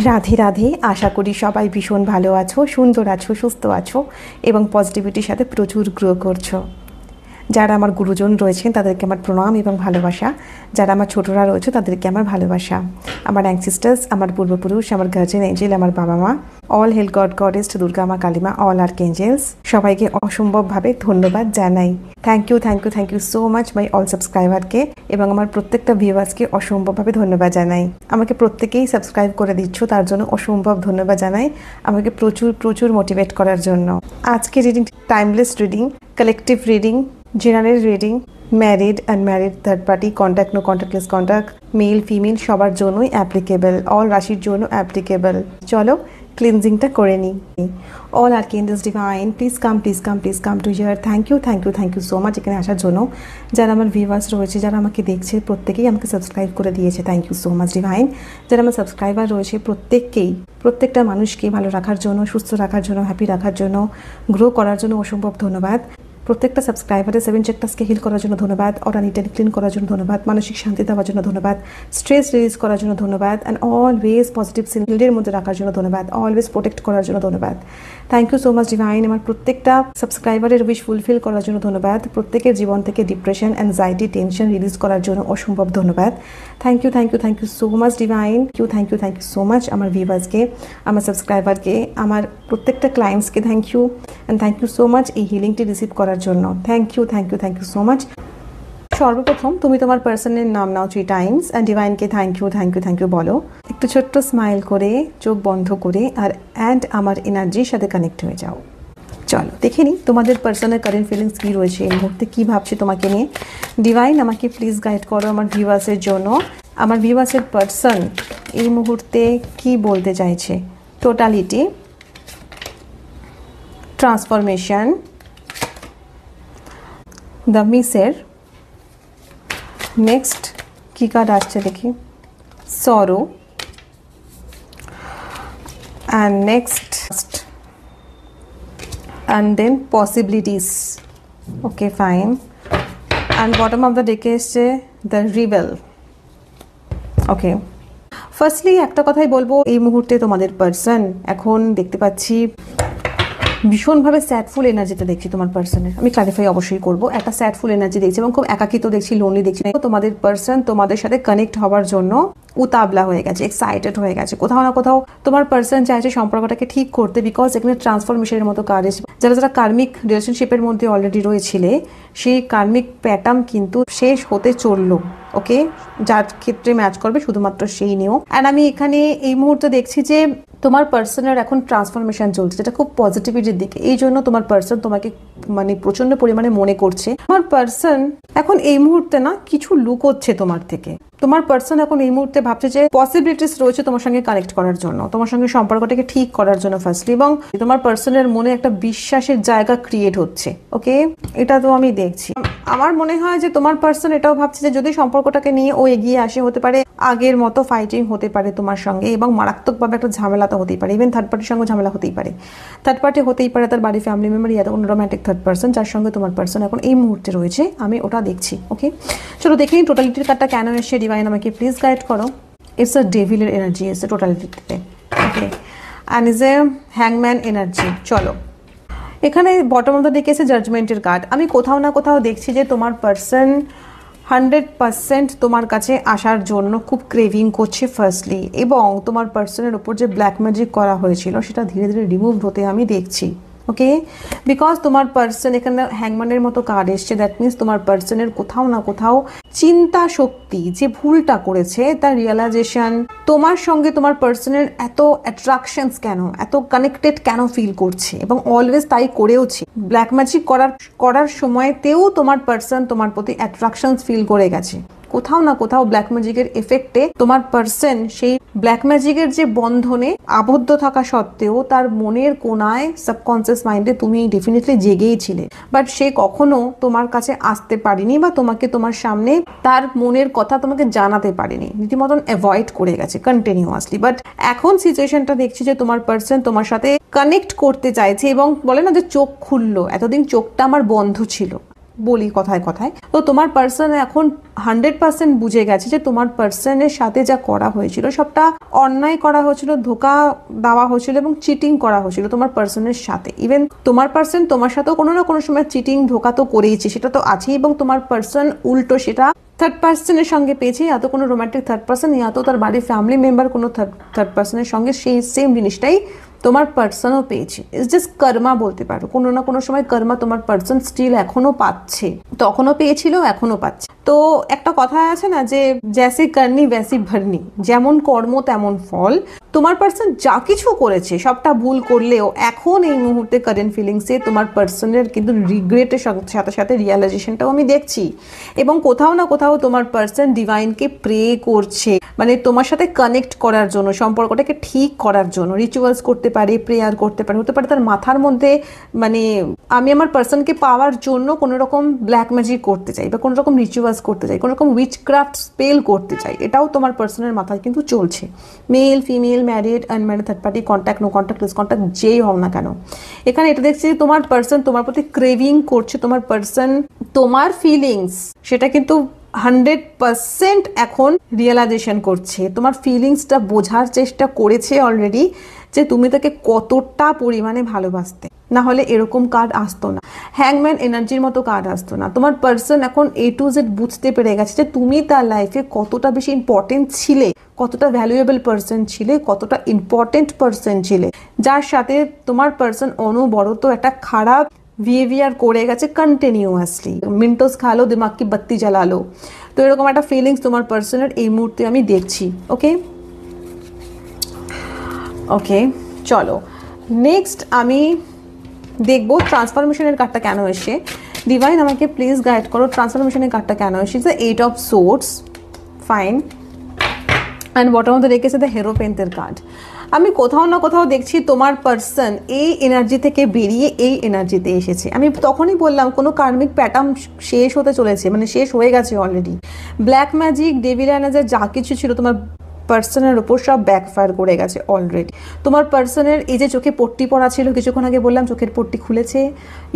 রাধে রাধে। আশা করি সবাই ভীষণ ভালো আছো, সুন্দর আছো, সুস্থ আছো এবং পজিটিভিটির সাথে প্রচুর গ্রো করছো। যারা আমার গুরুজন রয়েছেন তাদেরকে আমার প্রণাম এবং ভালোবাসা। যারা আমার ছোটরা রয়েছে তাদেরকে আমার ভালোবাসা। আমার অ্যানসিস্টার্স, আমার পূর্বপুরুষ, আমার গার্জিয়ান এঞ্জেল, আমার বাবা মা, all hail god goddess, Durga মা, কালিমা, অল আর্কএঞ্জেলস, সবাইকে অসম্ভবভাবে ধন্যবাদ জানাই। Thank you so much my all সাবস্ক্রাইবারকে এবং আমার প্রত্যেকটা ভিউয়ার্সকে অসম্ভবভাবে ধন্যবাদ জানাই। আমাকে প্রত্যেকেই সাবস্ক্রাইব করে দিচ্ছ, তার জন্য অসম্ভব ধন্যবাদ জানাই। আমাকে প্রচুর মোটিভেট করার জন্য। আজকে reading timeless reading, collective reading, general reading, married, unmarried, third party, contact, no contactless contact, male, female সবার জন্যই অ্যাপ্লিকেবল, অল রাশির জন্য অ্যাপ্লিকেবল। চলো ক্লিনজিংটা করে নিই। All archangels divine, please come to here. Thank you so much এখানে আসার জন্য। যারা আমার ভিউয়ার্স রয়েছে, যারা আমাকে দেখছে, প্রত্যেকেই আমাকে সাবস্ক্রাইব করে দিয়েছে। Thank you so much divine. যারা আমার সাবস্ক্রাইবার রয়েছে প্রত্যেকটা মানুষকে ভালো রাখার জন্য, সুস্থ রাখার জন্য, হ্যাপি রাখার জন্য, গ্রো করার জন্য অসম্ভব ধন্যবাদ। প্রত্যেকটা সাবস্ক্রাইবারের 7 চেকটাসকে হিল করার জন্য ধন্যবাদ, অরানিটানি ক্লিন করার জন্য ধন্যবাদ, মানসিক শান্তি দেওয়ার জন্য ধন্যবাদ, স্ট্রেস রিলিজ করার জন্য ধন্যবাদ, অ্যান্ড অলওয়েজ পজিটিভ ফিল্ডের মধ্যে রাখার জন্য ধন্যবাদ, অলওয়েজ প্রোটেক্ট করার জন্য ধন্যবাদ। Thank you so much divine. আমার প্রত্যেকটা সাবস্ক্রাইবারের উইশ ফুলফিল করার জন্য ধন্যবাদ। প্রত্যেকের জীবন থেকে ডিপ্রেশন, অ্যাংজাইটি, টেনশন রিলিজ করার জন্য অসম্ভব ধন্যবাদ। Thank you so much divine. Thank you so much আমার ভিউয়ার্সকে, আমার সাবস্ক্রাইবারকে, আমার প্রত্যেকটা ক্লায়েন্টসকে thank you and thank you so much এই হিলিংটি রিসিভ করার জন্য। Thank you so much. সর্বপ্রথম তুমি তোমার পার্সনের নাম নাও 3 টাইমস অ্যান্ড ডিভাইনকে থ্যাংক ইউ বলো। একটু ছোট্ট স্মাইল করে, চোখ বন্ধ করে, আর আমার এনার্জির সাথে কানেক্ট হয়ে যাও। চলো দেখে নিই তোমাদের পার্সনের কারেন্ট ফিলিংস কী রয়েছে, এই মুহূর্তে কী ভাবছে তোমাকে নিয়ে। ডিভাইন আমাকে প্লিজ গাইড করো আমার ভিউয়ার্সের জন্য। আমার ভিউয়ার্সের পার্সন এই মুহূর্তে কি বলতে চাইছে? টোটালিটি, ট্রান্সফরমেশন, দ্য মিসের, নেক্সট কি কার্ড আসছে দেখি, সরো, and next and then possibilities. Okay, fine. And bottom of the deck এসছে the rebel. Okay, ফার্স্টলি একটা কথাই বলবো, এই মুহূর্তে তোমাদের পার্সন এখন দেখতে পাচ্ছি ভীষণভাবে স্যাডফুল এনার্জিটা দেখছি তোমার পার্সনের। আমি ক্লারিফাই অবশ্যই করবো, একটা স্যাডফুল এনার্জি দেখছি এবং খুব একাকিত্ব দেখছি, লোনলি দেখছি। তোমাদের পার্সন তোমাদের সাথে কানেক্ট হওয়ার জন্য উতাবলা হয়ে গেছে, এক্সাইটেড হয়ে গেছে। কোথাও না কোথাও তোমার পার্সন চাইছে সম্পর্কটাকে ঠিক করতে, বিকজ এখানে ট্রান্সফরমেশনের মতো কাজ এসেছে। যারা কার্মিক রিলেশনশিপের মধ্যে অলরেডি রয়েছিলে, সেই কার্মিক প্যাটার্ন কিন্তু শেষ হতে চললো। ওকে, যার ক্ষেত্রে ম্যাচ করবে শুধুমাত্র সেই নিয়েও। অ্যান্ড আমি এখানে এই মুহূর্তে দেখছি যে তোমার পার্সনের এখন ট্রান্সফরমেশন চলছে, যেটা খুব পজিটিভিটির দিকে। এই জন্য তোমার পার্সন তোমাকে মানে প্রচন্ড পরিমাণে মনে করছে। তোমার পার্সন এখন এই মুহূর্তে না কিছু লুকোচ্ছে তোমার থেকে। তোমার পার্সন এখন এই মুহূর্তে ভাবছে যে পসিবিলিটিস রয়েছে তোমার সঙ্গে কানেক্ট করার জন্য, তোমার সঙ্গে সম্পর্কটাকে ঠিক করার জন্য ফার্স্টলি, এবং তোমার পার্সনের মনে একটা বিশ্বাসের জায়গা ক্রিয়েট হচ্ছে। ওকে, এটা তো আমি দেখছি। আমার মনে হয় যে তোমার পার্সন এটাও ভাবছে যে যদি সম্পর্কটাকে নিয়ে ও এগিয়ে আসে, হতে পারে আগের মতো ফাইটিং হতে পারে তোমার সঙ্গে, এবং মারাত্মকভাবে একটা ঝামেলা তো হতেই পারে। ইভেন থার্ড পার্টির সঙ্গে ঝামেলা হতেই পারে, থার্ড পার্টি হতেই পারে, তার বাড়ি ফ্যামিলি মেম্বার, ইয়া কোনো রোম্যান্টিক থার্ড পার্সন যার সঙ্গে তোমার পার্সন এখন এই মুহূর্তে রয়েছে। আমি ওটা দেখছি। ওকে, চলো দেখে নিই টোটালিটির কার্ডটা কেন এসে। ডিভাইন আমাকে প্লিজ গাইড করো। ইটস আ ডেভিলের এনার্জি এসে টোটালিটিতে। ওকে, অ্যান্ড ইজ এ হ্যাংম্যান এনার্জি। চলো এখানে বটম অফ দ্য ডেক এসে জাজমেন্টের কার্ড। আমি কোথাও না কোথাও দেখছি যে তোমার পার্সন 100% তোমার কাছে আসার জন্য খুব ক্রেভিং করছে ফার্স্টলি, এবং তোমার পার্সনের ওপর যে ব্ল্যাক ম্যাজিক করা হয়েছিল সেটা ধীরে ধীরে রিমুভ হতে আমি দেখছি। ওকে, বিকজ তোমার পার্সন এখানে হ্যাংম্যানের মতো কার্ড এসছে। দ্যাট মিনস তোমার পার্সনের কোথাও না কোথাও চিন্তা শক্তি, যে ভুলটা করেছে তার রিয়েলাইজেশন, তোমার সঙ্গে তোমার পার্সনের এত অ্যাট্রাকশনস কেন, এত কানেক্টেড কেন ফিল করছে, এবং অলওয়েজ তাই করেওছে। ব্ল্যাক ম্যাজিক করার সময়তেও তোমার পার্সন তোমার প্রতি অ্যাট্রাকশনস ফিল করে গেছে। কোথাও না কোথাও ব্ল্যাক ম্যাজিকের এফেক্টে তোমার পার্সন সেই ব্ল্যাক ম্যাজিকের যে বন্ধনে আবদ্ধ থাকা সত্ত্বেও তার মনের কোনায়, সাবকনসিয়াস মাইন্ডে তুমি ডেফিনেটলি জেগেই ছিলে, বাট সে কখনো তোমার কাছে আসতে পারেনি বা তোমাকে তোমার সামনে তার মনের কথা তোমাকে জানাতে পারেনি, রীতিমতন অ্যাভয়েড করে গেছে কন্টিনিউয়াসলি। বাট এখন সিচুয়েশনটা দেখছি যে তোমার পার্সন তোমার সাথে কানেক্ট করতে চাইছে এবং বলে না যে চোখ খুললো, এতদিন চোখটা আমার বন্ধ ছিল, বলি কথায় কথায়। তো তোমার পার্সন এখন 100% বুঝে গেছে যে তোমার পার্সনের সাথে যা করা হয়েছিল সবটা অন্যায় করা হয়েছিল, ধোকা দেওয়া হয়েছিল এবং চিটিং করা হয়েছিল তোমার পার্সনের সাথে। ইভেন তোমার পার্সন তোমার সাথেও কোনো না কোনো সময় চিটিং ধোকা তো করেইছে, সেটা তো আছেই, এবং তোমার পার্সন উল্টো সেটা থার্ড পার্সনের সঙ্গে পেয়েছে, ইয়া তো কোনো রোমান্টিক থার্ড পার্সন, ইয়া তো তার বাড়ির ফ্যামিলি মেম্বার কোনো থার্ড পার্সনের সঙ্গে সেই সেম জিনিসটাই তোমার পার্সনও পেয়েছে। ইটস জাস্ট কর্মা বলতে পারো, কোনো না কোনো সময় কর্মা তোমার পার্সন স্টিল এখনো পাচ্ছে, তখনও পেয়েছিল এখনো পাচ্ছে। তো একটা কথা আছে না যে জ্যাসি করনি ভ্যাসি ভরনি, যেমন কর্ম তেমন ফল। তোমার পার্সন যা কিছু করেছে সবটা ভুল করলেও এখন এই মুহূর্তে কারেন্ট ফিলিংসে তোমার পার্সনের কিন্তু রিগ্রেটের সাথে সাথে রিয়ালাইজেশনটাও আমি দেখছি, এবং কোথাও না কোথাও তোমার পার্সন ডিভাইনকে প্রে করছে, মানে তোমার সাথে কানেক্ট করার জন্য, সম্পর্কটাকে ঠিক করার জন্য রিচুয়ালস করতে পারে, প্রেয়ার করতে পারে, হতে পারে তার মাথার মধ্যে মানে আমি আমার পার্সনকে পাওয়ার জন্য কোনো রকম ব্ল্যাক ম্যাজিক করতে চাই বা কোনো রকম রিচুয়ালস করতে চাই, কোনো রকম উইচক্রাফট স্পেল করতে চাই, এটাও তোমার পার্সনের মাথায় কিন্তু চলছে। Male female, married unmarried, third party, contact no contact, less contact, যেই হও না কেন, এখানে এটা দেখছি যে তোমার পার্সন তোমার প্রতি ক্রেভিং করছে, তোমার পার্সন তোমার ফিলিংস সেটা কিন্তু 100% এখন রিয়েলাইজেশন করছে, তোমার ফিলিংসটা বোঝার চেষ্টা করেছে অলরেডি যে তুমি তাকে কতটা পরিমাণে ভালোবাসতে, না হলে এরকম কার্ড আসতো না, হ্যাংম্যান এনার্জির মতো কার্ড আসতো না। তোমার পার্সন এখন A to Z বুঝতে পেরে গেছে যে তুমি তার লাইফে কতটা বেশি ইম্পর্টেন্ট ছিলে, কতটা ভ্যালুয়েবল পার্সন ছিলে, কতটা ইম্পর্টেন্ট পার্সন ছিলে, যার সাথে তোমার পার্সন অনবরত একটা খারাপ বিহেভিয়ার করে গেছে কন্টিনিউয়াসলি। মিন্টোস খালো দিমাগ কি বাত্তি জ্বালালো, তো এরকম একটা ফিলিংস তোমার পার্সনের এই মুহূর্তে আমি দেখছি। ওকে ওকে, চলো নেক্সট আমি দেখবো ট্রান্সফরমেশনের কার্ডটা কেন এসে। ডিভাইন আমাকে প্লিজ গাইড করো ট্রান্সফরমেশনের কার্ডটা কেন এসে। The 8 of swords, fine, and bottom of the deck is the হেরোপেন্টের কার্ড। আমি কোথাও না কোথাও দেখছি তোমার পার্সন এই এনার্জি থেকে বেরিয়ে এই এনার্জিতে এসেছে। আমি তখনই বললাম কোনো কার্মিক প্যাটার্ন শেষ হতে চলেছে, মানে শেষ হয়ে গেছে already. Black magic, devil energy যা কিছু ছিল তোমার পার্সনের ওপর সব ব্যাকফায়ার করে গেছে অলরেডি। তোমার পার্সনের এই যে চোখে পট্টি পড়া ছিল, কিছুক্ষণ আগে বললাম চোখের পট্টি খুলেছে,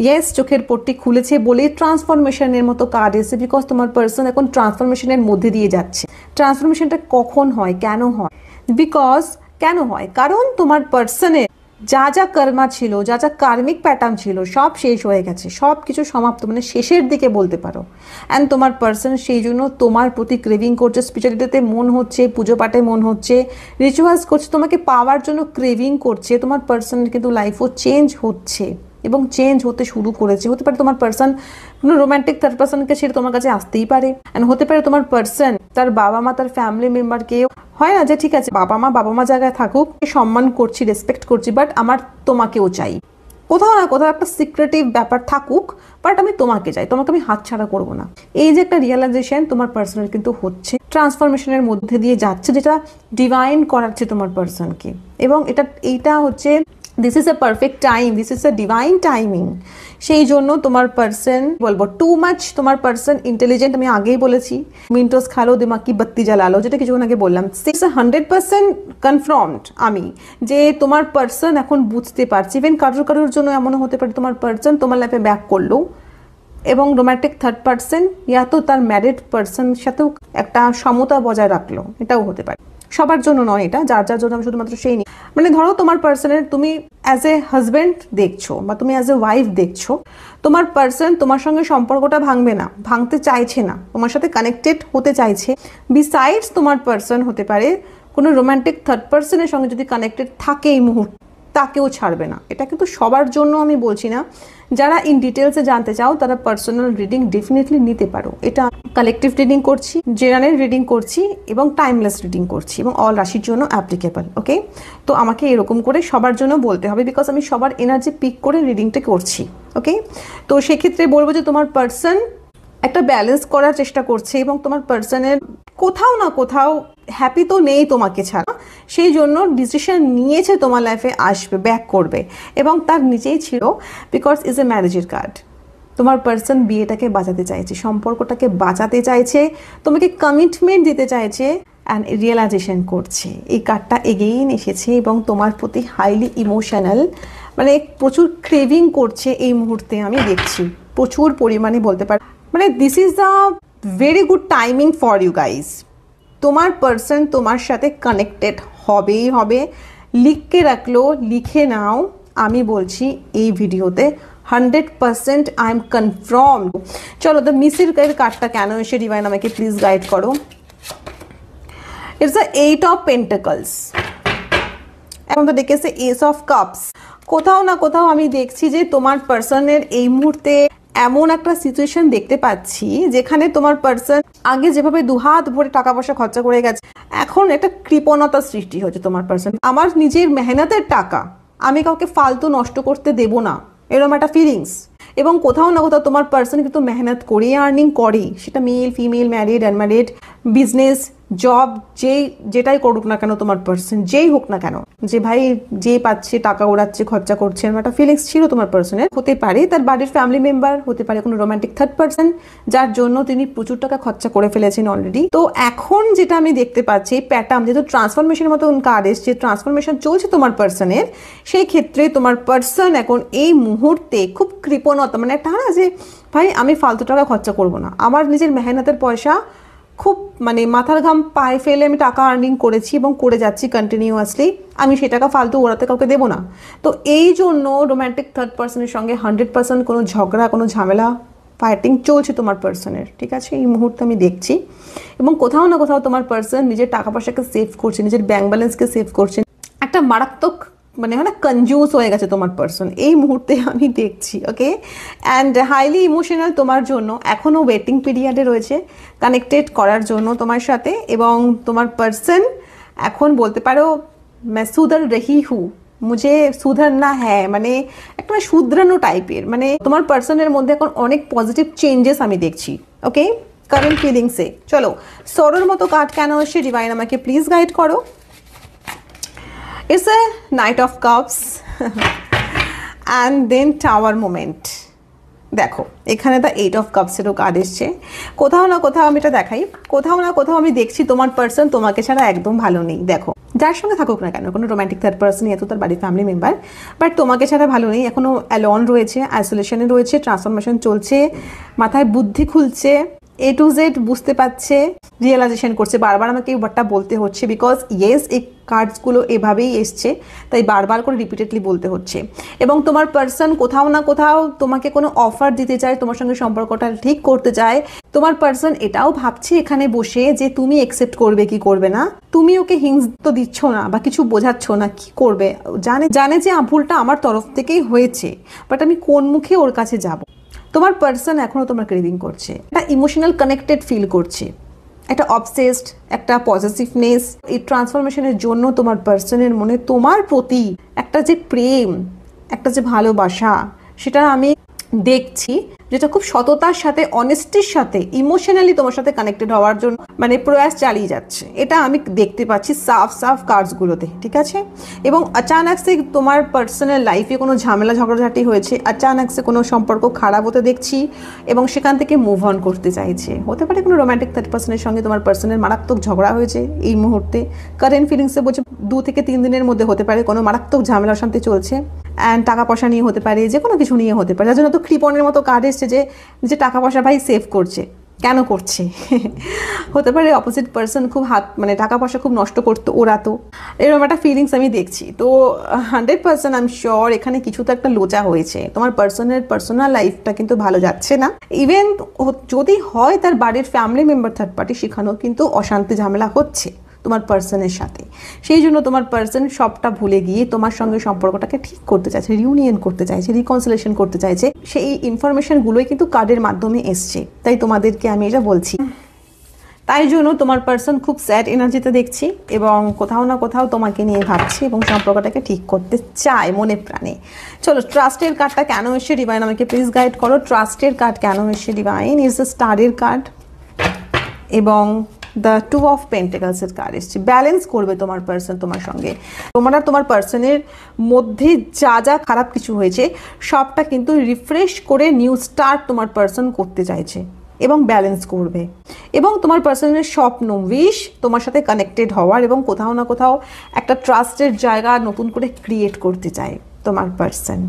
ইয়েস চোখের পট্টি খুলেছে বলেই ট্রান্সফরমেশনের মতো কার্ড এসে, বিকজ তোমার পার্সন এখন ট্রান্সফরমেশনের মধ্যে দিয়ে যাচ্ছে। ট্রান্সফরমেশনটা কখন হয়, কেন হয়? বিকজ কেন হয়, কারণ তোমার পার্সনের যা যা কর্মা ছিল, যা যা কার্মিক প্যাটার্ন ছিল সব শেষ হয়ে গেছে, সব কিছু সমাপ্ত, মানে শেষের দিকে বলতে পারো। অ্যান্ড তোমার পার্সন সেই জন্য তোমার প্রতি ক্রেভিং করছে, স্পিরিচুয়ালিটিতে মন হচ্ছে, পুজো পাঠে মন হচ্ছে, রিচুয়ালস করছে, তোমাকে পাওয়ার জন্য ক্রেভিং করছে। তোমার পার্সনের কিন্তু লাইফও চেঞ্জ হচ্ছে এবং চেঞ্জ হতে শুরু করেছে। হতে পারে তোমার পার্সন কোনো রোম্যান্টিক থার্ড পার্সনকে ছেড়ে তোমার কাছে আসতেই পারে, অ্যান্ড হতে পারে তোমার পার্সন তার বাবা মা, তার ফ্যামিলি মেম্বারকে, হয় না যে ঠিক আছে বাবা মা জায়গায় থাকুক, সম্মান করছি, রেসপেক্ট করছি, বাট আমার তোমাকেও চাই, কোথাও না কোথাও একটা সিক্রেটিভ ব্যাপার থাকুক, বাট আমি তোমাকে চাই, তোমাকে আমি হাতছাড়া করবো না। এই যে একটা রিয়েলাইজেশন তোমার পার্সনের কিন্তু হচ্ছে, ট্রান্সফরমেশনের মধ্যে দিয়ে যাচ্ছে, যেটা ডিভাইন করাচ্ছে তোমার পার্সনকে। এবং এইটা হচ্ছে this is a perfect time, this is a divine timing. সেই জন্য তোমার পার্সন বলবো টু মাচ, তোমার পার্সন ইন্টেলিজেন্ট, আমি আগেই বলেছি, মিন্টোস খালো দিমাগ কি বাত্তি জ্বালালো, যেটা কিছুক্ষণ আগে বললাম। 100% কনফার্মড আমি যে তোমার পার্সন এখন বুঝতে পারছি। ইভেন কারোর জন্য এমনও হতে পারে তোমার পার্সন তোমার লাইফে ব্যাক করলো এবং রোম্যান্টিক থার্ড পার্সন ইয়া তো তার ম্যারিড পার্সনের সাথেও একটা সমতা বজায় রাখলো, এটাও হতে পারে। সবার জন্য নয় এটা, যার জন্য আমি শুধুমাত্র সেই নিই। মানে ধরো তোমার পার্সনের তুমি অ্যাজ এ হাজব্যান্ড দেখছো বা তুমি অ্যাজ এ ওয়াইফ দেখছো, তোমার পার্সন তোমার সঙ্গে সম্পর্কটা ভাঙবে না, ভাঙতে চাইছে না, তোমার সাথে কানেক্টেড হতে চাইছে। বিসাইডস তোমার পার্সন হতে পারে কোনো রোম্যান্টিক থার্ড পার্সনের সঙ্গে যদি কানেক্টেড থাকে এই মুহূর্তে, তাকেও ছাড়বে না। এটা কিন্তু সবার জন্য আমি বলছি না, যারা ইন ডিটেলসে জানতে চাও তারা পার্সোনাল রিডিং ডেফিনেটলি নিতে পারো। এটা কালেকটিভ রিডিং করছি, জেনারেল রিডিং করছি এবং টাইমলেস রিডিং করছি এবং অল রাশির জন্য অ্যাপ্লিকেবল। ওকে, তো আমাকে এরকম করে সবার জন্য বলতে হবে, বিকজ আমি সবার এনার্জি পিক করে রিডিংটা করছি। ওকে, তো সেক্ষেত্রে বলবো যে তোমার পার্সন একটা ব্যালেন্স করার চেষ্টা করছে এবং তোমার পার্সনের কোথাও না কোথাও হ্যাপি তো নেই তোমাকে ছাড়া, সেই জন্য ডিসিশন নিয়েছে তোমার লাইফে আসবে, ব্যাক করবে, এবং তার নিচেই ছিল বিকজ ইজ এ ম্যারেজের কার্ড। তোমার পার্সন বিয়েটাকে বাঁচাতে চাইছে, সম্পর্কটাকে বাঁচাতে চাইছে, তোমাকে কমিটমেন্ট দিতে চাইছে অ্যান্ড রিয়েলাইজেশন করছে। এই কার্ডটা এগেইন এসেছে এবং তোমার প্রতি হাইলি ইমোশনাল, মানে প্রচুর ক্রেভিং করছে এই মুহূর্তে আমি দেখছি। প্রচুর পরিমাণে বলতে পারো, মানে this is the very good timing for you guys. তোমার পার্সন তোমার সাথে কানেক্টেড হবেই হবে। লিখকে রাখলো, লিখে নাও, আমি বলছি এই ভিডিওতে 100% আই এম কনফার্ম। চলো দ্য মিসের কার্ডটা কেন এসে ডিভাইন আমাকে প্লিজ গাইড করো। ইটস দ্য 8 অফ পেন্টাকলস, এখন তো ডেকেছে এস অফ কাপস। কোথাও না কোথাও আমি দেখছি যে তোমার পার্সনের এই মুহূর্তে এমন একটা সিচুয়েশন দেখতে পাচ্ছি যেখানে তোমার পার্সন আগে যেভাবে দুহাত ভরে টাকা পয়সা খরচা করে গেছে, এখন একটা কৃপণতা সৃষ্টি হচ্ছে তোমার পার্সন। আমার নিজের মেহনতের টাকা আমি কাউকে ফালতু নষ্ট করতে দেব না, এরকম একটা ফিলিংস। এবং কোথাও না কোথাও তোমার পার্সন কিন্তু মেহনত করে আর্নিং করে, সেটা mail female married unmarried, business job, যেটাই করুক না কেন তোমার পার্সন, যেই হোক না কেন, যে ভাই যে পাচ্ছে টাকা ওড়াচ্ছে খরচা করছে, এরকম একটা ফিলিংস ছিল তোমার পার্সনের। হতে পারে তার বাড়ির ফ্যামিলি মেম্বার, হতে পারে কোনো রোমান্টিক থার্ড পার্সন যার জন্য তিনি প্রচুর টাকা খরচা করে ফেলেছেন অলরেডি। তো এখন যেটা আমি দেখতে পাচ্ছি প্যাটার্ন, যেহেতু ট্রান্সফরমেশনের মতো কার্ড এসছে, ট্রান্সফরমেশন চলছে তোমার পার্সনের, সেই ক্ষেত্রে তোমার পার্সন এখন এই মুহূর্তে খুব কৃপণতা, মানে একটা না যে ভাই আমি ফালতু টাকা খরচা করবো না, আমার নিজের মেহনতের পয়সা খুব মানে মাথার ঘাম পায়ে ফেলে আমি টাকা আর্নিং করেছি এবং করে যাচ্ছি কন্টিনিউয়াসলি, আমি সে টাকা ফালতু ওড়াতে কাউকে দেবো না। তো এই জন্য রোম্যান্টিক থার্ড পার্সনের সঙ্গে 100% কোনো ঝগড়া, কোনো ঝামেলা, ফাইটিং চলছে তোমার পার্সনের, ঠিক আছে, এই মুহূর্তে আমি দেখছি। এবং কোথাও না কোথাও তোমার পার্সন নিজের টাকা পয়সাকে সেভ করছে, নিজের ব্যাংক ব্যালেন্সকে সেভ করছে। একটা মারাত্মক মানে হয় না কনজুস হয়ে গেছে তোমার পার্সন এই মুহূর্তে আমি দেখছি। ওকে, অ্যান্ড হাইলি ইমোশনাল তোমার জন্য, এখনও ওয়েটিং পিরিয়ডে রয়েছে কানেক্টেড করার জন্য তোমার সাথে। এবং তোমার পার্সন এখন বলতে পারো मैं सुधर रही हूँ, মুঝে সুধরনা হ্যাঁ, মানে একটা শুধরানো টাইপের, মানে তোমার পার্সনের মধ্যে এখন অনেক পজিটিভ চেঞ্জেস আমি দেখছি। ওকে, কারেন্ট ফিলিংসে। চলো সরোর মতো কার্ড কেন আসছে ডিভাইন আমাকে প্লিজ গাইড করো। It's a Knight of Cups and then Tower moment. দেখো এখানে দ্য 8 অফ কাপসেরও কার্ড এসছে। কোথাও না কোথাও আমি এটা দেখাই, কোথাও না কোথাও আমি দেখছি তোমার পার্সন তোমাকে ছাড়া একদম ভালো নেই। দেখো যার সঙ্গে থাকুক না কেন, কোনো রোম্যান্টিক থার্ড পার্সনই এত তার বাড়ির ফ্যামিলি মেম্বার, বাট তোমাকে ছাড়া ভালো নেই, এখনও অ্যালন রয়েছে, আইসোলেশনে রয়েছে, ট্রান্সফরমেশন চলছে, মাথায় বুদ্ধি খুলছে, A to Z বুঝতে পারছে, রিয়েলাইজেশন করছে। বারবার আমাকে এই ওয়ার্ডটা বলতে হচ্ছে বিকজ ইয়েস এই কার্ডসগুলো এভাবেই এসছে, তাই বারবার করে রিপিটেডলি বলতে হচ্ছে। এবং তোমার পার্সন কোথাও না কোথাও তোমাকে কোনো অফার দিতে চায়, তোমার সঙ্গে সম্পর্কটা ঠিক করতে চায়। তোমার পার্সন এটাও ভাবছে এখানে বসে যে তুমি অ্যাকসেপ্ট করবে কি করবে না, তুমি ওকে হিংস তো দিচ্ছ না বা কিছু বোঝাচ্ছ না, কি করবে, জানে যে ভুলটা আমার তরফ থেকেই হয়েছে, বাট আমি কোন মুখে ওর কাছে যাব। তোমার পার্সন এখনও তোমার ক্রেভিং করছে, একটা ইমোশনাল কানেক্টেড ফিল করছে, একটা অবসেসড, একটা পজিটিভনেস। এই ট্রান্সফরমেশনের জন্য তোমার পার্সনের মনে তোমার প্রতি একটা যে প্রেম, একটা যে ভালোবাসা, সেটা আমি দেখছি, যেটা খুব সততার সাথে, অনেস্টির সাথে, ইমোশনালি তোমার সাথে কানেক্টেড হওয়ার জন্য মানে প্রয়াস চালিয়ে যাচ্ছে। এটা আমি দেখতে পাচ্ছি সাফ সাফ কার্ডসগুলোতে, ঠিক আছে। এবং আচানক সে তোমার পার্সোনাল লাইফে কোনো ঝামেলা ঝগড়াঝাটি হয়েছে, আচানক সে কোনো সম্পর্ক খারাপ হতে দেখছি এবং সেখান থেকে মুভ অন করতে চাইছে। হতে পারে কোনো রোম্যান্টিক থার্ড পার্সনের সঙ্গে তোমার পার্সনের মারাত্মক ঝগড়া হয়েছে এই মুহূর্তে, কারেন্ট ফিলিংসে বলছে 2 থেকে 3 দিনের মধ্যে হতে পারে কোনো মারাত্মক ঝামেলা অশান্তি চলছে, অ্যান্ড টাকা পয়সা নিয়ে হতে পারে, যে কোনো কিছু নিয়ে হতে পারে। যার জন্য তো কৃপণের মতো কার্ড এসছে যে টাকা পয়সা ভাই সেভ করছে, কেন করছে হতে পারে অপোজিট পার্সন খুব মানে টাকা পয়সা খুব নষ্ট করতো, ওরাতো, এরকম একটা ফিলিংস আমি দেখছি। তো 100% আই এম শিওর এখানে কিছু তো একটা লোচা হয়েছে, তোমার পার্সনের পার্সোনাল লাইফটা কিন্তু ভালো যাচ্ছে না। ইভেন যদি হয় তার বাড়ির ফ্যামিলি মেম্বার থার্ড পার্টি, সেখানেও কিন্তু অশান্তি ঝামেলা হচ্ছে তোমার পার্সনের সাথে। সেই জন্য তোমার পার্সন সবটা ভুলে গিয়ে তোমার সঙ্গে সম্পর্কটাকে ঠিক করতে চাইছে, রিউনিয়ন করতে চাইছে, রিকনসিলেশন করতে চাইছে। সেই ইনফরমেশনগুলোই কিন্তু কার্ডের মাধ্যমে এসছে, তাই তোমাদেরকে আমি এটা বলছি। তাই জন্য তোমার পার্সন খুব স্যাড এনার্জিতে দেখছি এবং কোথাও না কোথাও তোমাকে নিয়ে ভাবছে এবং সম্পর্কটাকে ঠিক করতে চায় মনে প্রাণে। চলো ট্রাস্টের কার্ডটা কেন এসে ডিভাইন আমাকে প্লিজ গাইড করো। ট্রাস্টের কার্ড কেন এসে ডিভাইন, ইজ দ্য স্টারের কার্ড এবং দ্য 2 অফ পেন্টিকলসের কার্ড এসছে। ব্যালেন্স করবে তোমার পার্সন তোমার সঙ্গে, তোমার আর তোমার পার্সনের মধ্যে যা যা খারাপ কিছু হয়েছে সবটা কিন্তু রিফ্রেশ করে নিউ স্টার্ট তোমার পার্সন করতে চাইছে এবং ব্যালেন্স করবে। এবং তোমার পার্সনের স্বপ্ন, উইশ তোমার সাথে কানেক্টেড হওয়ার এবং কোথাও না কোথাও একটা ট্রাস্টের জায়গা নতুন করে ক্রিয়েট করতে চায় তোমার পার্সন,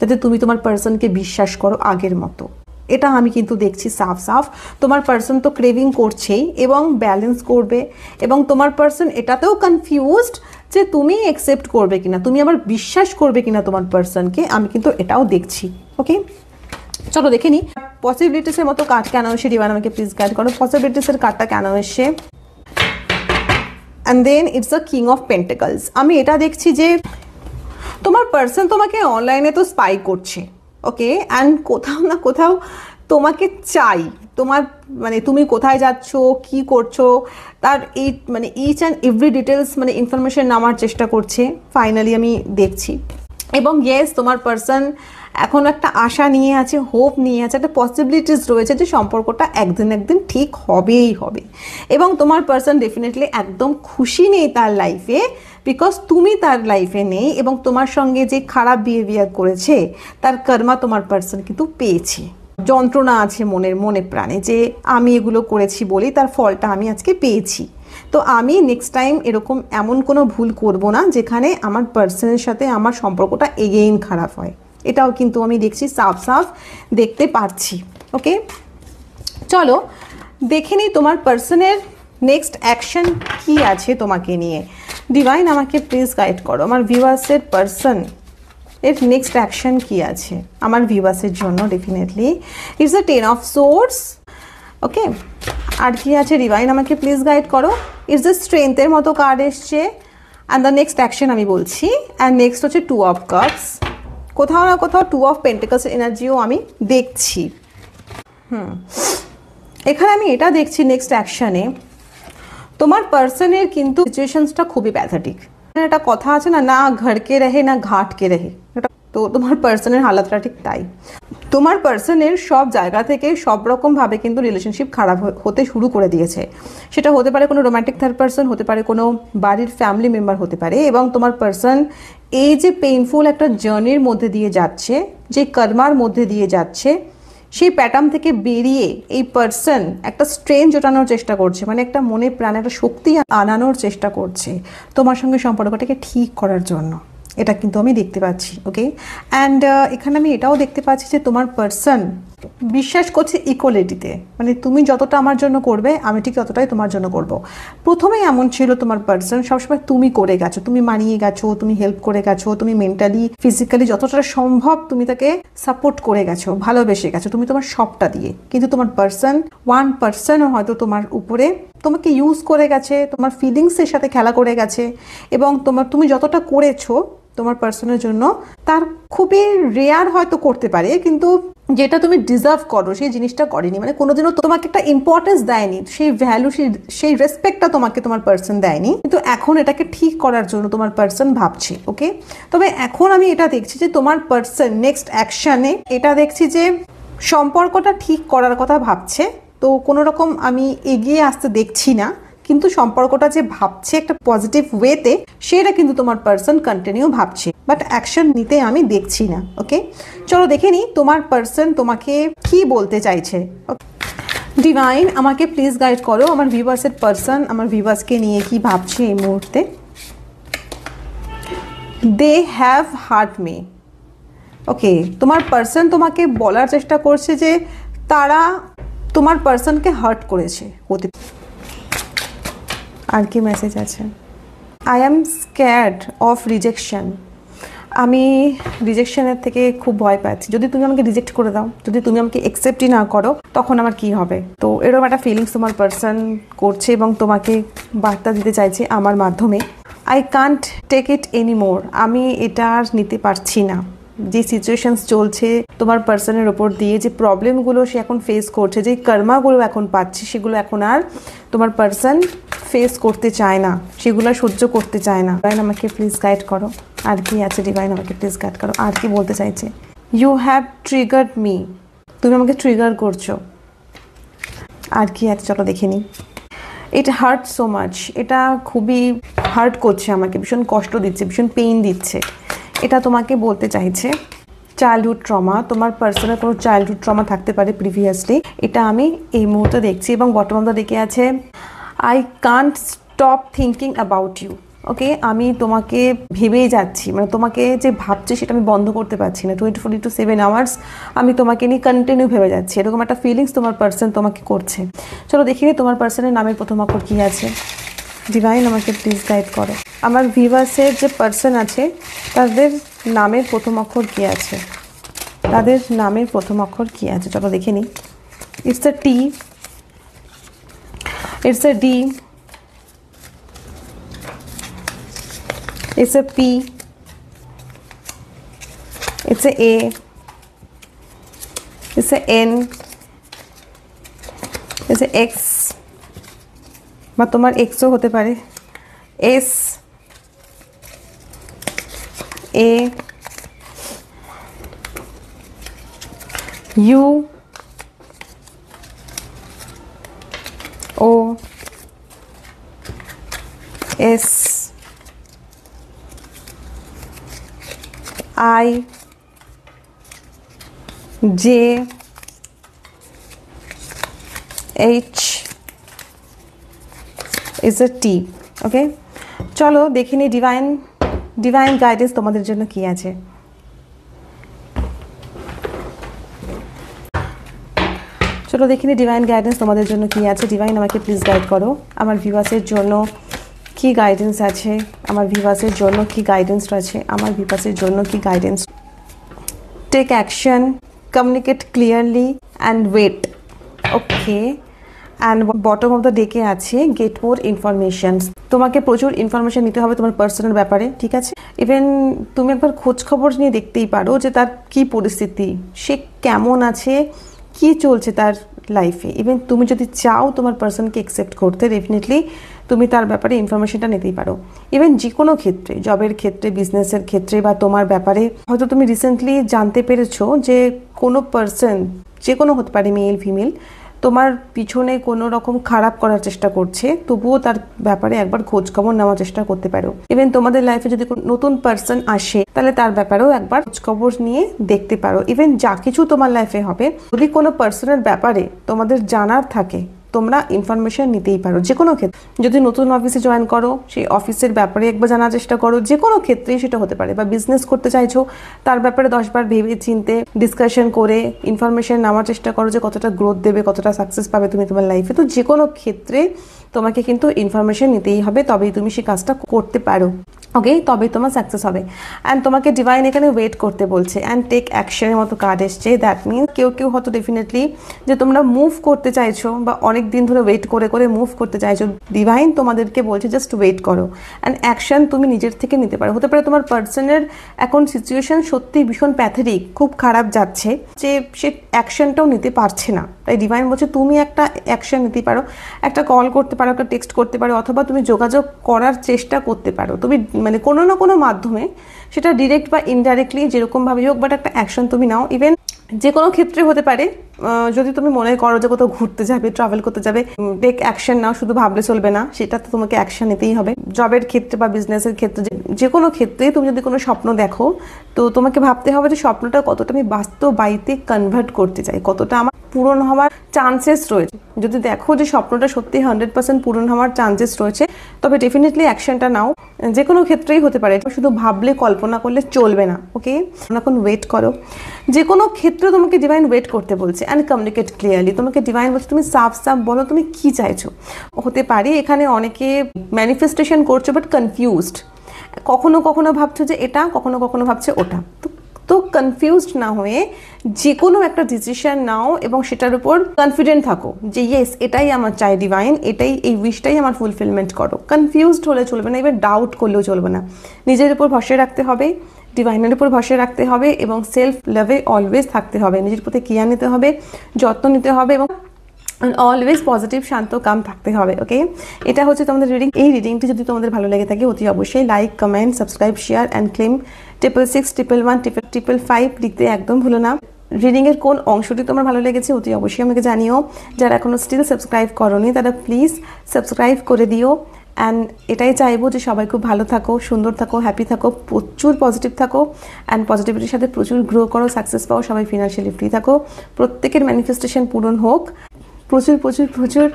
যাতে তুমি তোমার পার্সনকে বিশ্বাস করো আগের মতো। এটা আমি কিন্তু দেখছি সাফ সাফ। তোমার পার্সন তো ক্রেভিং করছেই এবং ব্যালেন্স করবে, এবং তোমার পার্সন এটাতেও কনফিউজড যে তুমি অ্যাকসেপ্ট করবে কিনা, তুমি আবার বিশ্বাস করবে কিনা তোমার পার্সনকে, আমি কিন্তু এটাও দেখছি। ওকে, চলো দেখে নিই পসিবিলিটিসের মতো কার্ড কেন এসে, ডিভাইন আমাকে প্লিজ গাইড করো পসিবিলিটিসের কার্ডটা কেন এসে। And then it's a king of pentacles. আমি এটা দেখছি যে তোমার পার্সন তোমাকে অনলাইনে তো স্পাই করছে, ওকে, অ্যান্ড কোথাও না কোথাও তোমাকে চাই, তোমার মানে তুমি কোথায় যাচ্ছ, কি করছো, তার এই মানে ইচ অ্যান্ড এভরি ডিটেলস মানে ইনফরমেশন নেওয়ার চেষ্টা করছে ফাইনালি আমি দেখছি। এবং ইয়েস, তোমার পার্সন এখন একটা আশা নিয়ে আছে, হোপ নিয়ে আছে, একটা পসিবিলিটিস রয়েছে যে সম্পর্কটা একদিন ঠিক হবেই হবে। এবং তোমার পার্সন ডেফিনেটলি একদম খুশি নেই তার লাইফে, বিকজ তুমি তার লাইফে নেই, এবং তোমার সঙ্গে যে খারাপ বিহেভিয়ার করেছে তার কর্মা তোমার পার্সন কিন্তু পেয়েছে। যন্ত্রণা আছে মনে প্রাণে যে আমি এগুলো করেছি বলেই তার ফলটা আমি আজকে পেয়েছি। তো আমি নেক্সট টাইম এরকম এমন কোনো ভুল করব না যেখানে আমার পার্সনের সাথে আমার সম্পর্কটা এগেইন খারাপ হয়। এটাও কিন্তু আমি দেখছি, সাফ সাফ দেখতে পারছি। ওকে, চলো দেখে নিই তোমার পার্সনের নেক্সট অ্যাকশন কি আছে তোমাকে নিয়ে। ডিভাইন আমাকে প্লিজ গাইড করো, আমার ভিউয়ার্সের পার্সন এর নেক্সট অ্যাকশন কি আছে আমার ভিউয়ার্সের জন্য। Definitely it's a 10 of swords. Okay, আর কি আছে ডিভাইন আমাকে প্লিজ গাইড করো। ইটস দ্য স্ট্রেংথের মতো কার্ড এসছে, অ্যান্ড দ্য নেক্সট অ্যাকশন আমি বলছি। অ্যান্ড নেক্সট হচ্ছে 2 অফ কাপস। কোথাও না কোথাও 2 অফ পেন্টিকলস এনার্জিও আমি দেখছি। এখানে আমি এটা দেখছি নেক্সট অ্যাকশনে তোমার পার্সনের কিন্তু সিচুয়েশনসটা খুবই প্যাথেটিক। একটা কথা আছে না, না ঘরকে রহে না ঘাটকে রহে, তো তোমার পার্সনের হালাতটা ঠিক তাই। তোমার পার্সনের সব জায়গা থেকে সব রকমভাবে কিন্তু রিলেশনশিপ খারাপ হতে শুরু করে দিয়েছে। সেটা হতে পারে কোনো রোম্যান্টিক থার্ড পার্সন, হতে পারে কোনো বাড়ির ফ্যামিলি মেম্বার হতে পারে। এবং তোমার পার্সন এই যে পেইনফুল একটা জার্নির মধ্যে দিয়ে যাচ্ছে, যে কর্মার মধ্যে দিয়ে যাচ্ছে, সেই প্যাটার্ন থেকে বেরিয়ে এই পার্সন একটা স্ট্রেন জোটানোর চেষ্টা করছে, মানে একটা মনে প্রাণে একটা শক্তি আনানোর চেষ্টা করছে তোমার সঙ্গে সম্পর্কটাকে ঠিক করার জন্য। এটা কিন্তু আমি দেখতে পাচ্ছি। ওকে, অ্যান্ড এখানে আমি এটাও দেখতে পাচ্ছি যে তোমার পার্সন বিশ্বাস করছে ইকুয়ালিটিতে, মানে তুমি যতটা আমার জন্য করবে আমি ঠিক ততটাই তোমার জন্য করব। প্রথমে এমন ছিল তোমার পার্সন সবসময় তুমি করে গেছো, তুমি মানিয়ে গেছো, তুমি হেল্প করে গেছো, তুমি মেন্টালি ফিজিক্যালি যতটা সম্ভব তুমি তাকে সাপোর্ট করে গেছো, ভালোবেসে গেছো তুমি তোমার সবটা দিয়ে। কিন্তু তোমার পার্সন 1% হয়তো তোমার উপরে তোমাকে ইউজ করে গেছে, তোমার ফিলিংসের সাথে খেলা করে গেছে, এবং তুমি যতটা করেছো তোমার পার্সনের জন্য তার খুবই রেয়ার হয়তো করতে পারে, কিন্তু যেটা তুমি ডিজার্ভ করো সেই জিনিসটা করেনি। মানে কোনোদিনও তোমাকে একটা ইম্পর্টেন্স দেয়নি, সেই ভ্যালু সেই রেসপেক্টটা তোমাকে তোমার পার্সন দেয়নি, কিন্তু এখন এটাকে ঠিক করার জন্য তোমার পার্সন ভাবছে। ওকে, তবে এখন আমি এটা দেখছি যে তোমার পার্সন নেক্সট অ্যাকশনে এটা দেখছি যে সম্পর্কটা ঠিক করার কথা ভাবছে। তো কোনো রকম আমি এগিয়ে আসতে দেখছি না, কিন্তু সম্পর্কটা যে ভাবছে একটা পজিটিভ ওয়েতে, সেটা কিন্তু তোমার পার্সন কন্টিনিউ ভাবছে, বাট অ্যাকশন নিতে আমি দেখছি না। ওকে, চলো দেখে নিই তোমার পার্সন তোমাকে কি বলতে চাইছে। ডিভাইন আমাকে প্লিজ গাইড করো, আমার ভিউয়ার্সের পার্সন আমার ভিউয়ার্সকে নিয়ে কি ভাবছে এই মুহূর্তে। They have hurt me. Okay, তোমার পার্সন তোমাকে বলার চেষ্টা করছে যে তারা তোমার পার্সনকে হার্ট করেছে। হতে আর কি মেসেজ আছে? I am scared of rejection. আমি রিজেকশনের থেকে খুব ভয় পাচ্ছি। যদি তুমি আমাকে রিজেক্ট করে দাও, যদি তুমি আমাকে অ্যাকসেপ্টই না করো, তখন আমার কি হবে? তো এরকম একটা ফিলিংস তোমার পার্সন করছে এবং তোমাকে বার্তা দিতে চাইছে আমার মাধ্যমে। I can't take it anymore. আমি এটা আর নিতে পারছি না। যে সিচুয়েশনস চলছে তোমার পার্সনের ওপর দিয়ে, যে প্রবলেমগুলো সে এখন ফেস করছে, যে কর্মাগুলো এখন পাচ্ছে, সেগুলো এখন আর তোমার পার্সন ফেস করতে চায় না, সেগুলো সহ্য করতে চায় না। ডিভাইন আমাকে প্লিজ গাইড করো, আর কি আছে ডিভাইন আমাকে প্লিজ গাইড করো, আর কি বলতে চাইছে। You have triggered me. তুমি আমাকে ট্রিগার করছো। আর কি আছে চলো দেখে নিই। ইট হার্ট সো মাচ। এটা খুবই হার্ট করছে আমাকে, ভীষণ কষ্ট দিচ্ছে, ভীষণ পেইন দিচ্ছে। এটা তোমাকে বলতে চাইছে চাইল্ডহুড ট্রমা। তোমার পার্সোনাল কোনো চাইল্ডহুড ট্রমা থাকতে পারে প্রিভিয়াসলি, এটা আমি এই মুহূর্তে দেখছি। এবং বর্তমানে দেখে আছে I can't stop thinking about you. Okay, আমি তোমাকে ভেবেই যাচ্ছি, মানে তোমাকে যে ভাবছি সেটা আমি বন্ধ করতে পারছি না, 24 into 7 আওয়ার্স আমি তোমাকে নিয়ে কন্টিনিউ ভেবে যাচ্ছি, এরকম একটা ফিলিংস তোমার পার্সন তোমাকে করছে। চলো দেখি নি তোমার পার্সনের নামের প্রথম অক্ষর কী আছে। ডিভাইন আমাকে প্লিজ গাইড করো। আমার ভিউয়ার্সের যে পার্সন আছে তাদের নামের প্রথম অক্ষর কী আছে, তাদের নামের প্রথম অক্ষর কী আছে, চলো দেখে নিই। It's a T, it's A D, it's a P, it's a A, it's a N, it's a X, বা তোমার Xও হতে পারে, S, A, U, O, S, I, J, H is a T. ওকে, চলো দেখে নিই ডিভাইন গাইডেন্স তোমাদের জন্য কি আছে। চলো দেখে নিই ডিভাইন গাইডেন্স তোমাদের জন্য কি আছে। ডিভাইন আমাকে প্লিজ গাইড করো, আমার ভিউয়ার্সের জন্য কি গাইডেন্স আছে, আমার ভিউয়ার্সের জন্য কি গাইডেন্স আছে, আমার ভিউয়ার্সের জন্য কি guidance. Take action, communicate clearly and wait. Okay, and bottom of the ডেকে আছে গেট মোর ইনফরমেশনস। তোমাকে প্রচুর ইনফরমেশন নিতে হবে তোমার পার্সোনাল ব্যাপারে, ঠিক আছে। ইভেন তুমি একবার খোঁজ খবর নিয়ে দেখতেই পারো যে তার কি পরিস্থিতি, সে কেমন আছে, কি চলছে তার লাইফে। ইভেন তুমি যদি চাও তোমার পার্সনকে অ্যাকসেপ্ট করতে, ডেফিনেটলি তুমি তার ব্যাপারে ইনফরমেশনটা নিতেই পারো। ইভেন যে কোনো ক্ষেত্রে, জবের ক্ষেত্রে, বিজনেসের ক্ষেত্রে, বা তোমার ব্যাপারে হয়তো তুমি রিসেন্টলি জানতে পেরেছো যে কোনো পার্সন, যে কোনো হতে পারে, মেল ফিমেল, তোমার পিছনে কোনো রকম খারাপ করার চেষ্টা করছে, তবুও তার ব্যাপারে একবার খোঁজ খবর নেওয়ার চেষ্টা করতে পারো। ইভেন তোমাদের লাইফে যদি কোনো নতুন পার্সন আসে তাহলে তার ব্যাপারেও একবার খোঁজ খবর নিয়ে দেখতে পারো। ইভেন যা কিছু তোমার লাইফে হবে, যদি কোনো পার্সনের ব্যাপারে তোমাদের জানার থাকে, তোমরা ইনফরমেশন নিতেই পারো। যে কোনো ক্ষেত্রে, যদি নতুন অফিসে জয়েন করো, সেই অফিসের ব্যাপারে একবার জানার চেষ্টা করো, যে কোনো ক্ষেত্রেই সেটা হতে পারে। বা বিজনেস করতে চাইছো, তার ব্যাপারে 10 বার ভেবে চিনতে ডিসকাশন করে ইনফরমেশন নেওয়ার চেষ্টা করো যে কতটা গ্রোথ দেবে, কতটা সাকসেস পাবে তুমি তোমার লাইফে। তো যে কোনো ক্ষেত্রে তোমাকে কিন্তু ইনফরমেশন নিতেই হবে, তবেই তুমি সেই কাজটা করতে পারো। ওকে, তবেই তোমার সাকসেস হবে। অ্যান্ড তোমাকে ডিভাইন এখানে ওয়েট করতে বলছে, অ্যান্ড টেক অ্যাকশনের মতো কার্ড এসছে। দ্যাট মিনস কেউ হয়তো ডেফিনেটলি যে তোমরা মুভ করতে চাইছো বা অনেক দিন ধরে ওয়েট করে করে মুভ করতে চাইছো, ডিভাইন তোমাদেরকে বলছে জাস্ট ওয়েট করো, অ্যান্ড অ্যাকশন তুমি নিজের থেকে নিতে পারো। হতে পারে তোমার পার্সনের এখন সিচুয়েশন সত্যি ভীষণ প্যাথেটিক, খুব খারাপ যাচ্ছে, যে সে অ্যাকশনটাও নিতে পারছে না, তাই ডিভাইন বলছে তুমি একটা অ্যাকশন নিতে পারো, একটা কল করতে পারো, একটা টেক্সট করতে পারো, অথবা তুমি যোগাযোগ করার চেষ্টা করতে পারো। তুমি মানে কোনো না কোনো মাধ্যমে, সেটা ডিরেক্ট বা ইনডাইরেক্টলি যেরকমভাবেই হোক, বাট একটা অ্যাকশন তুমি নাও। ইভেন যে কোনো ক্ষেত্রে হতে পারে, যদি তুমি মনে করো যে কোথাও ঘুরতে যাবে, ট্রাভেল করতে যাবে, টেক অ্যাকশন নাও, শুধু ভাবলে চলবে না, সেটা তো তোমাকে অ্যাকশন নিতেই হবে। জবের ক্ষেত্রে বা বিজনেসের ক্ষেত্রে, যে কোনো ক্ষেত্রে তুমি যদি কোনো স্বপ্ন দেখো, তো তোমাকে ভাবতে হবে যে স্বপ্নটা কতটা আমি বাস্তবায়িতে কনভার্ট করতে চাই, কতটা আমার পূরণ হওয়ার চান্সেস রয়েছে। যদি দেখো যে স্বপ্নটা সত্যি 100% পূরণ হওয়ার চান্সেস রয়েছে, তবে ডেফিনেটলি অ্যাকশনটা নাও। যে কোনো ক্ষেত্রেই হতে পারে, শুধু ভাবলে কল্পনা করলে চলবে না। ওকে, এখন ওয়েট করো। যে কোনো ক্ষেত্রে তোমাকে ডিভাইন ওয়েট করতে বলছে, অ্যান্ড কমিউনিকেট ক্লিয়ারলি। তোমাকে ডিভাইন বলছে তুমি সাফ বলো তুমি কি চাইছো। হতে পারে এখানে অনেকে ম্যানিফেস্টেশন করছো বাট কনফিউজড, কখনো কখনো ভাবছো যে এটা, কখনো কখনো ভাবছে ওটা। তো কনফিউজড না হয়ে যে কোনো একটা ডিসিশন নাও এবং সেটার উপর কনফিডেন্ট থাকো যে ইয়েস, এটাই আমার চাই ডিভাইন, এটাই, এই উইশটাই আমার ফুলফিলমেন্ট করো। কনফিউজড হলে চলবে না, এবার ডাউট করলেও চলবে না। নিজের উপর ভরসা রাখতে হবে, ডিভাইনের উপর ভরসা রাখতে হবে, এবং সেলফ লাভে অলওয়েজ থাকতে হবে। নিজের প্রতি কেয়ার নিতে হবে, যত্ন নিতে হবে, এবং অলওয়েজ পজিটিভ, শান্ত, কাম থাকতে হবে। ওকে, এটা হচ্ছে তোমাদের রিডিং। এই রিডিংটি যদি তোমাদের ভালো লেগে থাকে, অতি অবশ্যই like, comment, subscribe, share and claim 6661155 লিখতে একদম ভুলো না। রিডিংয়ের কোন অংশটি তোমার ভালো লেগেছে অতি অবশ্যই আমাকে জানিও। যারা এখনও স্টিল সাবস্ক্রাইব করোনি তারা প্লিজ সাবস্ক্রাইব করে দিও। অ্যান্ড এটাই চাইবো যে সবাই খুব ভালো থাকো, সুন্দর থাকো, হ্যাপি থাকো, প্রচুর পজিটিভ থাকো, অ্যান্ড পজিটিভিটির সাথে প্রচুর গ্রো করো, সাকসেস পাও, সবাই ফিনান্সিয়ালি ফ্রি থাকো, প্রত্যেকের ম্যানিফেস্টেশন পূরণ হোক, প্রচুর প্রচুর প্রচুর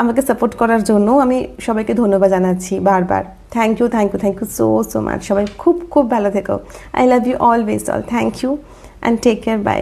আমাকে সাপোর্ট করার জন্য আমি সবাইকে ধন্যবাদ জানাচ্ছি বারবার। Thank you thank you thank you so so much. সবাই খুব খুব ভালো থেকো। I love you always all. Thank you and take care. By.